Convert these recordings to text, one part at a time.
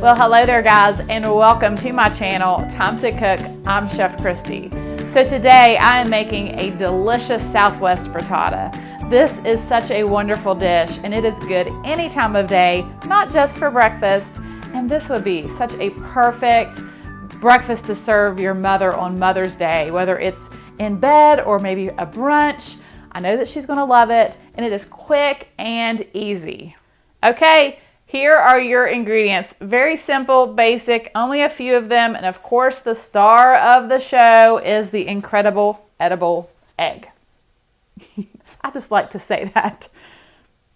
Well, hello there guys, and welcome to my channel, Time to Cook. I'm Chef Christy. So today I am making a delicious Southwest frittata. This is such a wonderful dish, and it is good any time of day, not just for breakfast. And this would be such a perfect breakfast to serve your mother on Mother's Day, whether it's in bed or maybe a brunch. I know that she's gonna love it, and it is quick and easy. Okay. Here are your ingredients. Very simple, basic, only a few of them. And of course, the star of the show is the incredible edible egg. I just like to say that.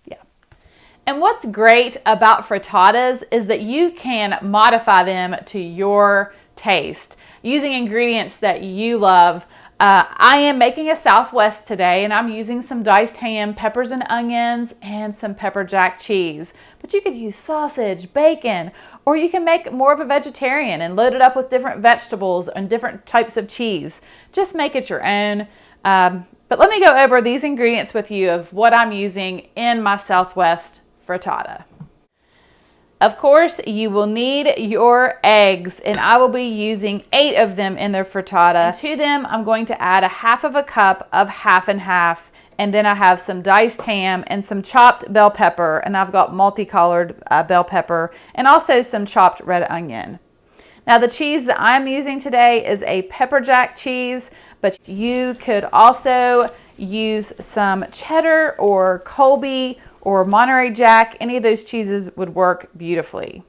Yeah. And what's great about frittatas is that you can modify them to your taste using ingredients that you love. I am making a Southwest today, and I'm using some diced ham, peppers and onions, and some pepper jack cheese. But you could use sausage, bacon, or you can make more of a vegetarian and load it up with different vegetables and different types of cheese. Just make it your own. But let me go over these ingredients with you of what I'm using in my Southwest frittata. Of course, you will need your eggs, and I will be using 8 of them in the frittata. And to them, I'm going to add 1/2 cup of half and half, and then I have some diced ham and some chopped bell pepper, and I've got multicolored bell pepper, and also some chopped red onion. Now, the cheese that I'm using today is a pepper jack cheese, but you could also use some cheddar or colby or Monterey Jack. Any of those cheeses would work beautifully.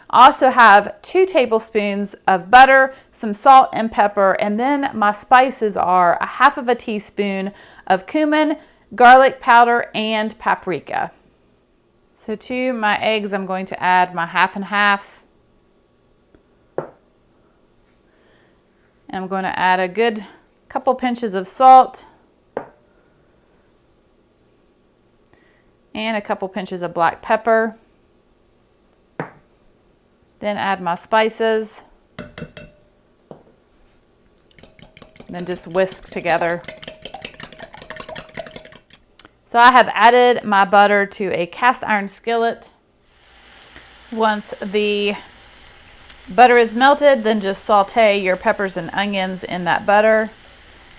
I also have 2 tablespoons of butter, some salt and pepper, and then my spices are 1/2 teaspoon of cumin, garlic powder, and paprika. So to my eggs, I'm going to add my half and half. And I'm going to add a good couple pinches of salt and a couple pinches of black pepper. Then add my spices. Then just whisk together. So I have added my butter to a cast iron skillet. Once the butter is melted, then just saute your peppers and onions in that butter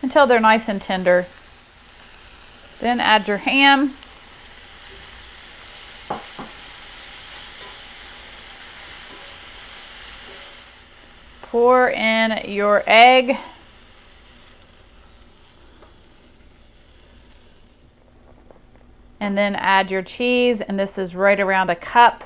until they're nice and tender. Then add your ham. Pour in your egg. And then add your cheese, and this is right around a cup.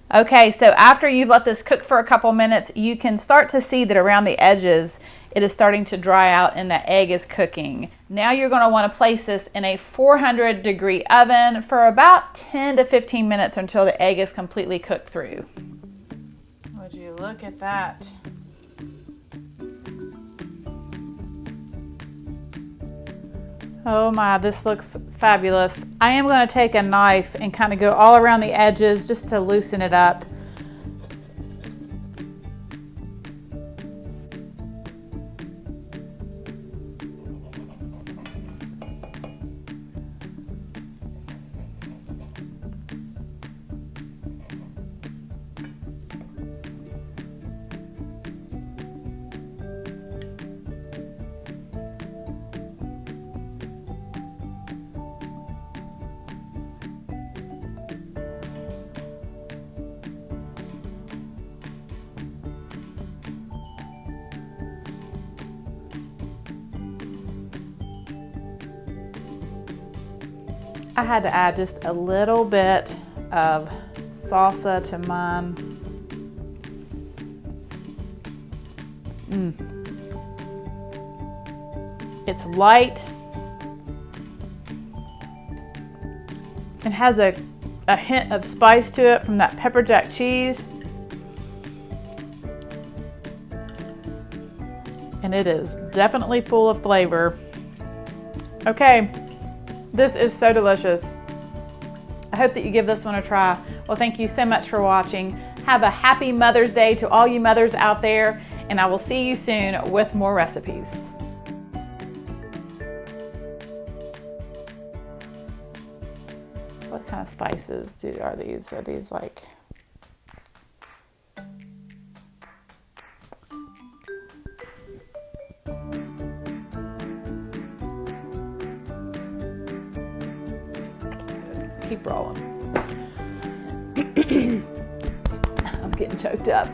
Okay, so after you've let this cook for a couple minutes, you can start to see that around the edges, it is starting to dry out and the egg is cooking. Now you're going to want to place this in a 400-degree oven for about 10 to 15 minutes until the egg is completely cooked through. Would you look at that? Oh my, this looks fabulous. I am going to take a knife and kind of go all around the edges just to loosen it up. I had to add just a little bit of salsa to mine. It's light and has a hint of spice to it from that pepper jack cheese. And it is definitely full of flavor. Okay, This is so delicious. I hope that you give this one a try. Well, thank you so much for watching. Have a happy Mother's Day to all you mothers out there, and I will see you soon with more recipes. What kind of spices are these? Are these like... Keep rolling. I'm getting choked up.